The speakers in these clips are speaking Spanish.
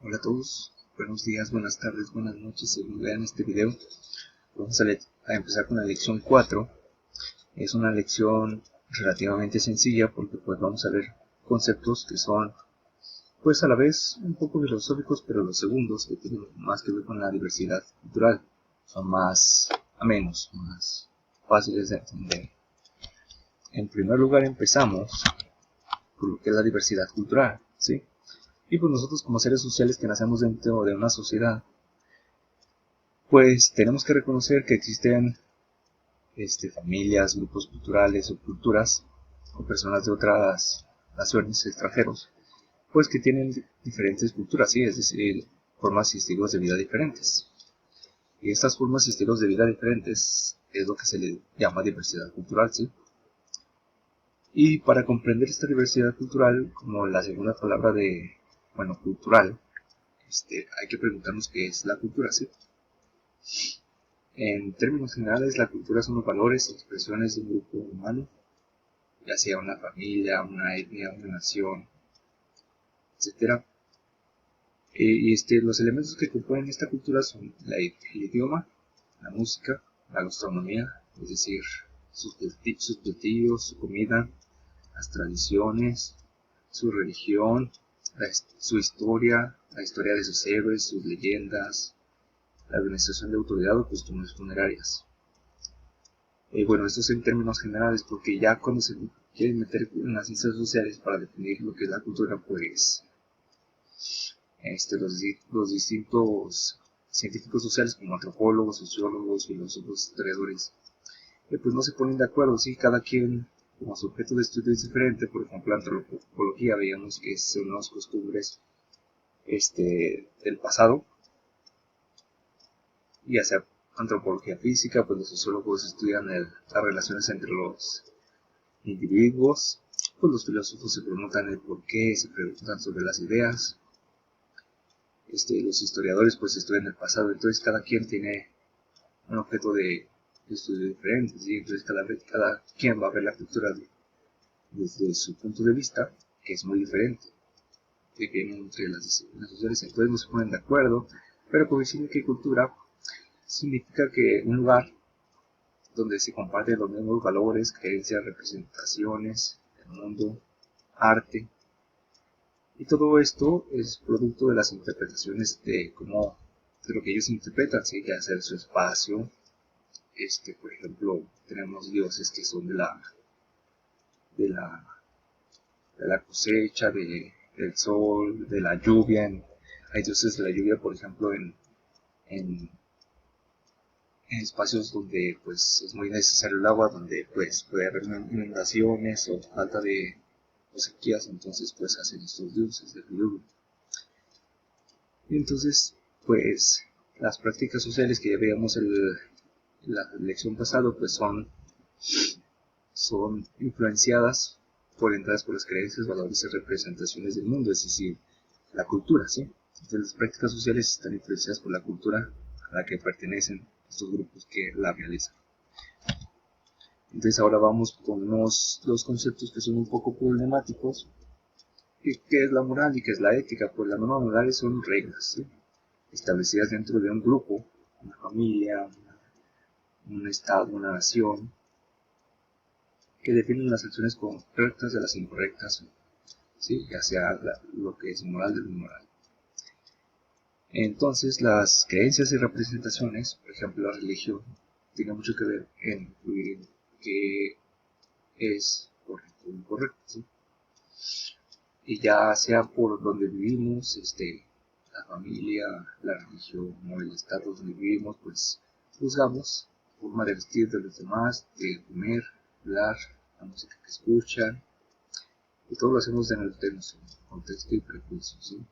Hola a todos, buenos días, buenas tardes, buenas noches, según vean este video. Vamos a empezar con la lección 4. Es una lección relativamente sencilla porque pues vamos a ver conceptos que son pues a la vez un poco filosóficos, pero los segundos, que tienen más que ver con la diversidad cultural, son más amenos, más fáciles de entender. En primer lugar empezamos por lo que es la diversidad cultural, ¿sí? Y pues nosotros como seres sociales que nacemos dentro de una sociedad, pues tenemos que reconocer que existen familias, grupos culturales o culturas o personas de otras naciones, extranjeros, pues que tienen diferentes culturas, ¿sí? Es decir, formas y estilos de vida diferentes. Y estas formas y estilos de vida diferentes es lo que se le llama diversidad cultural, ¿sí? Y para comprender esta diversidad cultural, como la segunda palabra de, cultural, hay que preguntarnos qué es la cultura, ¿sí? En términos generales, la cultura son los valores y expresiones de un grupo humano, ya sea una familia, una etnia, una nación, etc. Los elementos que componen esta cultura son el idioma, la música, la gastronomía, es decir, sus platillos, su comida, las tradiciones, su religión, su historia, la historia de sus héroes, sus leyendas, la administración de autoridad o costumbres funerarias. Esto es en términos generales, porque ya cuando se quieren meter en las ciencias sociales para definir lo que es la cultura, pues los distintos científicos sociales como antropólogos, sociólogos, filósofos, historiadores, pues no se ponen de acuerdo, ¿sí? Cada quien como su objeto de estudio es diferente. Por ejemplo, la antropología, veíamos que son las costumbres del pasado, ya sea antropología física, pues los sociólogos estudian las relaciones entre los individuos, pues los filósofos se preguntan el por qué, se preguntan sobre las ideas, los historiadores pues estudian el pasado. Entonces cada quien tiene un objeto de estudio diferente, ¿sí? Entonces cada quien va a ver la cultura desde su punto de vista, que es muy diferente, que viene entre las disciplinas sociales. Entonces no se ponen de acuerdo, pero coinciden que cultura significa que un lugar donde se comparten los mismos valores, creencias, representaciones del mundo, arte. Y todo esto es producto de las interpretaciones de lo que ellos interpretan, ¿sí? Ya sea su espacio. Por ejemplo, tenemos dioses que son de la, de la cosecha, del sol, de la lluvia. Hay dioses de la lluvia, por ejemplo, en espacios donde pues es muy necesario el agua, donde pues puede haber inundaciones o falta de sequías. Entonces pues hacen estos dioses de lluvia. Y entonces pues las prácticas sociales que ya veíamos en la lección pasada pues son influenciadas, orientadas por las creencias, valores y representaciones del mundo, es decir, la cultura, ¿sí? Entonces las prácticas sociales están influenciadas por la cultura a la que pertenecen estos grupos que la realizan. Entonces ahora vamos con dos conceptos que son un poco problemáticos. ¿Qué es la moral y qué es la ética? Pues las normas morales son reglas, ¿sí? Establecidas dentro de un grupo, una familia, un estado, una nación, que definen las acciones correctas de las incorrectas, ¿sí? Ya sea lo que es moral de lo inmoral. Entonces las creencias y representaciones, por ejemplo la religión, tiene mucho que ver en influir en qué es correcto o incorrecto, ¿sí? Y ya sea por donde vivimos, la familia, la religión o el estado donde vivimos, pues juzgamos la forma de vestir de los demás, de comer, hablar, la música que escuchan, y todo lo hacemos en nuestro contexto y prejuicios, ¿sí?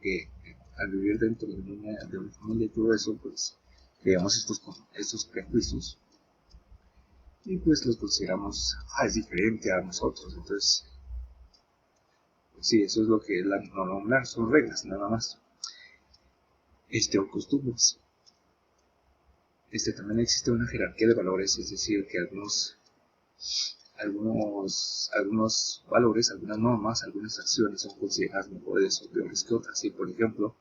Que al vivir dentro de una familia y todo eso, pues creamos estos prejuicios y pues los consideramos, es diferente a nosotros. Entonces sí, eso es lo que es la norma, son reglas nada más, o costumbres. También existe una jerarquía de valores, es decir, que algunos valores, algunas normas, algunas acciones son consideradas mejores o peores que otras. ¿Sí? Por ejemplo,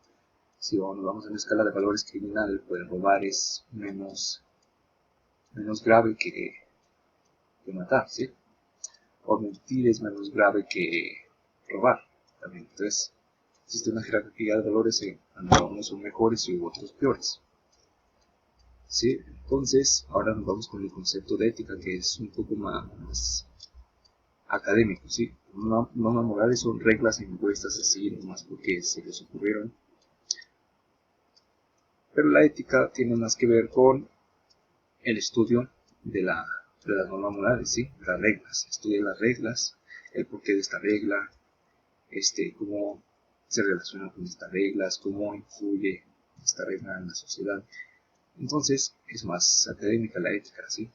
Si nos vamos a una escala de valores criminal, pues robar es menos grave que matar, ¿sí? O mentir es menos grave que robar también. Entonces, existe una jerarquía de valores en donde unos son mejores y otros peores, ¿sí? Entonces, ahora nos vamos con el concepto de ética, que es un poco más académico, ¿sí? Normas morales son reglas impuestas así, nomás porque se les ocurrieron. Pero la ética tiene más que ver con el estudio de las normas morales, ¿sí? Las reglas, estudia las reglas, el porqué de esta regla, cómo se relaciona con estas reglas, cómo influye esta regla en la sociedad. Entonces, es más académica la ética, ¿sí?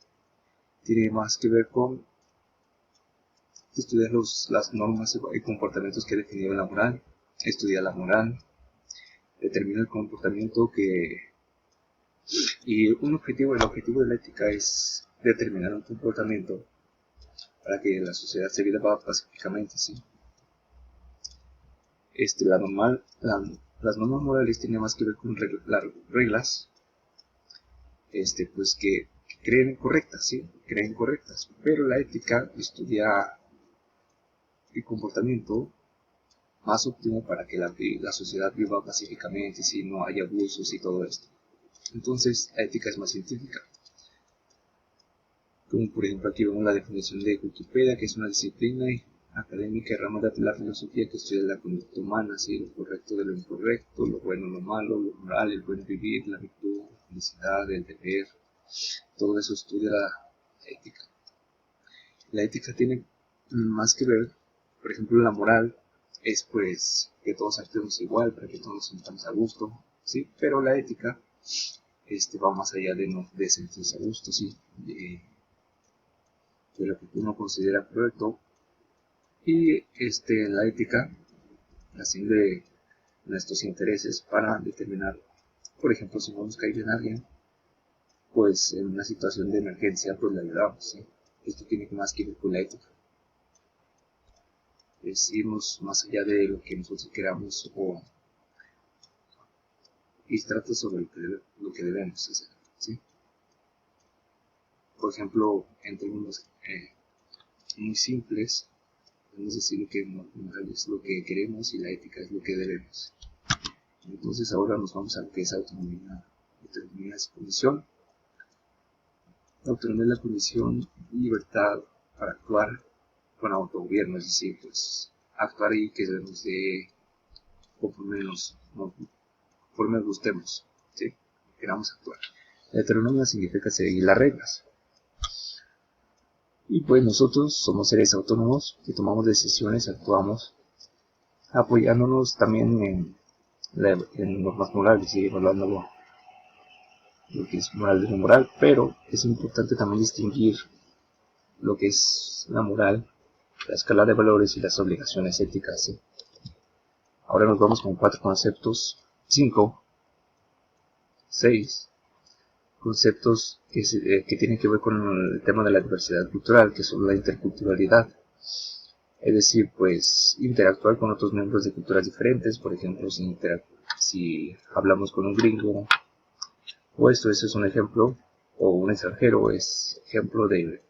Tiene más que ver con estudiar las normas y comportamientos que definen la moral, estudiar la moral, determina el comportamiento y el objetivo de la ética es determinar un comportamiento para que la sociedad se viva pacíficamente, ¿sí? Las normas morales tienen más que ver con las reglas, pues que creen correctas, ¿sí? Creen correctas, pero la ética estudia el comportamiento más óptimo para que la sociedad viva pacíficamente, si no hay abusos y todo esto. Entonces, la ética es más científica. Como por ejemplo aquí vemos la definición de Wikipedia, que es una disciplina académica y rama de la filosofía que estudia la conducta humana, ¿sí? Lo correcto de lo incorrecto, lo bueno, lo malo, lo moral, el buen vivir, la virtud, la felicidad, el deber. Todo eso estudia la ética. La ética tiene más que ver, por ejemplo, la moral es pues que todos actuemos igual, para que todos nos sintamos a gusto, ¿sí? Pero la ética va más allá de sentirse a gusto, ¿sí? De lo que uno considera correcto. Y la ética asciende nuestros intereses para determinar, por ejemplo, si no nos cae bien a alguien, pues en una situación de emergencia, pues le ayudamos, ¿sí? Esto tiene más que ver con la ética. Es irnos más allá de lo que nosotros queramos y trata sobre lo que debemos hacer, ¿sí? Por ejemplo, en términos muy simples, podemos decir que moral es lo que queremos y la ética es lo que debemos. Entonces ahora nos vamos a lo que es autonomía. Autonomía es condición. La autonomía es la condición y libertad para actuar con autogobierno, es decir, pues actuar y que nos dé conforme nos gustemos, ¿sí? Queramos actuar. La autonomía significa seguir las reglas. Y pues nosotros somos seres autónomos que tomamos decisiones, actuamos, apoyándonos también en normas morales y evaluando lo que es moral de lo moral, pero es importante también distinguir lo que es la moral, la escala de valores y las obligaciones éticas, ¿sí? Ahora nos vamos con 4 conceptos, 5, 6 conceptos que tienen que ver con el tema de la diversidad cultural, que son la interculturalidad. Es decir, pues interactuar con otros miembros de culturas diferentes, por ejemplo, si hablamos con un gringo, o eso es un ejemplo, o un extranjero es ejemplo de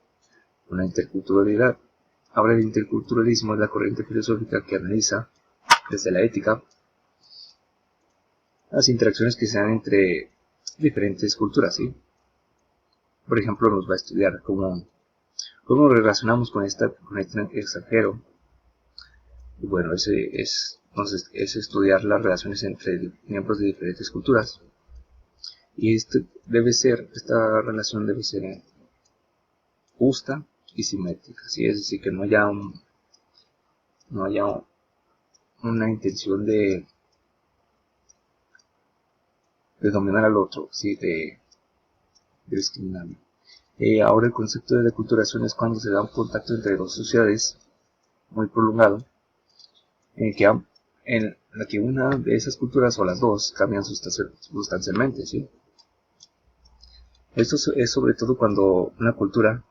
una interculturalidad. Ahora el interculturalismo es la corriente filosófica que analiza, desde la ética, las interacciones que se dan entre diferentes culturas, ¿sí? Por ejemplo, nos va a estudiar cómo relacionamos con este extranjero. Y bueno, entonces es estudiar las relaciones entre miembros de diferentes culturas. Y esta relación debe ser justa y simétrica, ¿sí? Es decir, que no haya una intención de dominar al otro, ¿sí? De discriminarlo. Ahora el concepto de deculturación es cuando se da un contacto entre dos sociedades muy prolongado, en la que una de esas culturas o las dos cambian sustancialmente, ¿sí? Esto es sobre todo cuando una cultura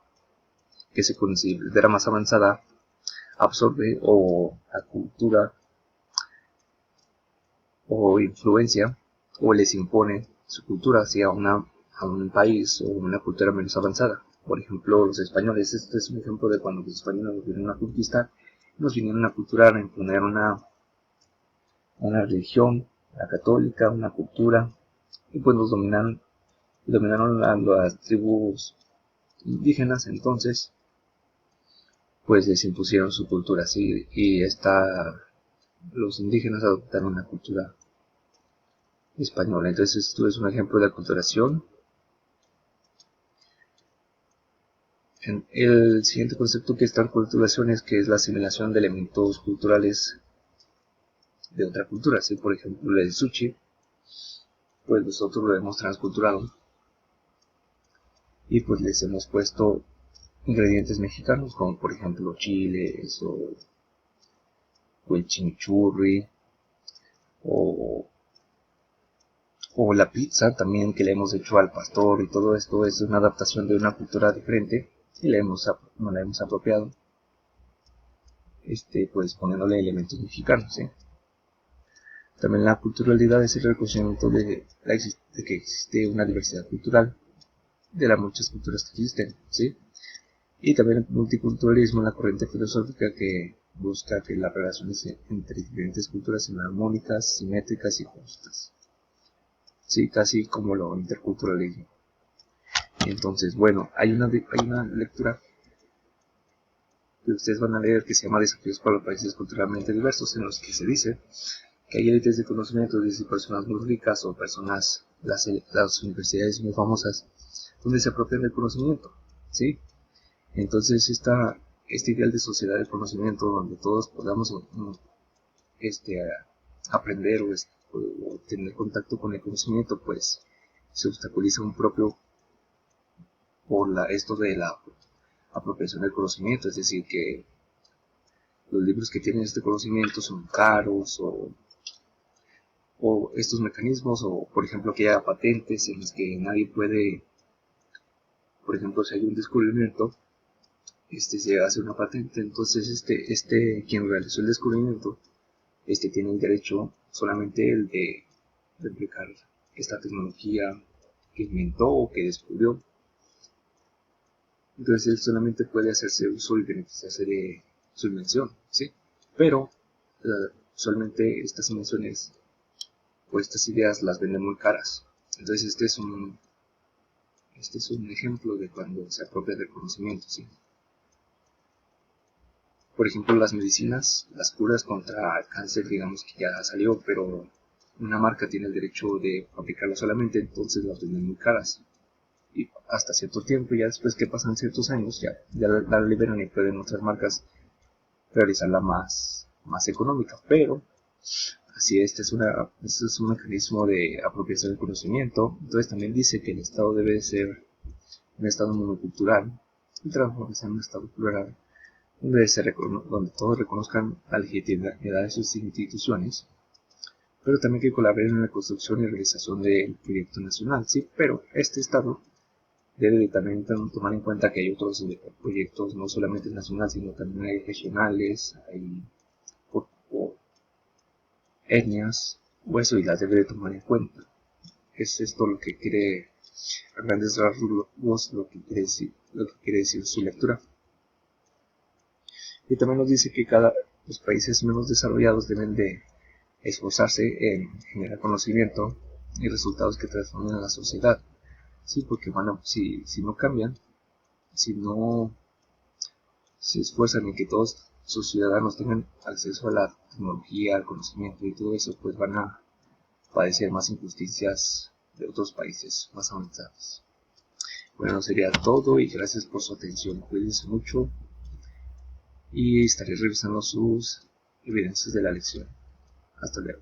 que se considera más avanzada absorbe o la cultura o influencia o les impone su cultura hacia a un país o una cultura menos avanzada. Por ejemplo, los españoles, este es un ejemplo de cuando los españoles nos vinieron a conquistar, nos vinieron a culturar, a imponer una religión, la católica, una cultura, y pues nos dominaron a las tribus indígenas. Entonces pues les impusieron su cultura, ¿sí? Y los indígenas adoptaron la cultura española. Entonces esto es un ejemplo de aculturación. El siguiente concepto que está en aculturación es que es la asimilación de elementos culturales de otra cultura, ¿sí? Por ejemplo, el sushi, pues nosotros lo hemos transculturado y pues les hemos puesto ingredientes mexicanos, como por ejemplo chiles o el chimichurri o la pizza también, que le hemos hecho al pastor, y todo esto es una adaptación de una cultura diferente y no la hemos apropiado, pues poniéndole elementos mexicanos, ¿sí? También la culturalidad es el reconocimiento de que existe una diversidad cultural de las muchas culturas que existen, ¿sí? Y también el multiculturalismo, la corriente filosófica que busca que las relaciones entre diferentes culturas sean armónicas, simétricas y justas, sí, casi como lo interculturalismo. Entonces, bueno, hay una lectura que ustedes van a leer que se llama Desafíos para los países culturalmente diversos, en los que se dice que hay élites de conocimiento, desde personas muy ricas o personas, las universidades muy famosas, donde se apropian del conocimiento, ¿sí? Entonces este ideal de sociedad del conocimiento, donde todos podamos aprender o tener contacto con el conocimiento, pues se obstaculiza un propio por esto de la apropiación del conocimiento. Es decir, que los libros que tienen este conocimiento son caros, o estos mecanismos, o por ejemplo que haya patentes en los que nadie puede, por ejemplo, si hay un descubrimiento, se hace una patente, entonces quien realizó el descubrimiento, tiene el derecho solamente el de replicar esta tecnología que inventó o que descubrió. Entonces él solamente puede hacerse uso y beneficiarse de su invención, ¿sí? Pero usualmente estas invenciones o estas ideas las venden muy caras. Entonces este es un ejemplo de cuando se apropia del conocimiento, ¿sí? Por ejemplo, las medicinas, las curas contra el cáncer, digamos que ya salió, pero una marca tiene el derecho de fabricarlas solamente, entonces las venden muy caras. Y hasta cierto tiempo, ya después que pasan ciertos años, ya la liberan y pueden otras marcas realizarla más económica. Pero así este es un mecanismo de apropiación del conocimiento. Entonces también dice que el Estado debe ser un Estado monocultural y transformarse en un Estado plural, donde todos reconozcan la legitimidad de sus instituciones, pero también que colaboren en la construcción y realización del proyecto nacional, ¿sí? Pero este Estado debe también tomar en cuenta que hay otros proyectos, no solamente nacionales, sino también hay regionales, hay etnias, o eso, y las debe de tomar en cuenta. Es esto lo que quiere, a grandes rasgos, lo que quiere decir su lectura. Y también nos dice que los países menos desarrollados deben de esforzarse en generar conocimiento y resultados que transformen a la sociedad, sí, porque si no cambian, si no se esfuerzan en que todos sus ciudadanos tengan acceso a la tecnología, al conocimiento y todo eso, pues van a padecer más injusticias de otros países más avanzados. Bueno, sería todo y gracias por su atención. Cuídense mucho y estaré revisando sus evidencias de la lección. Hasta luego.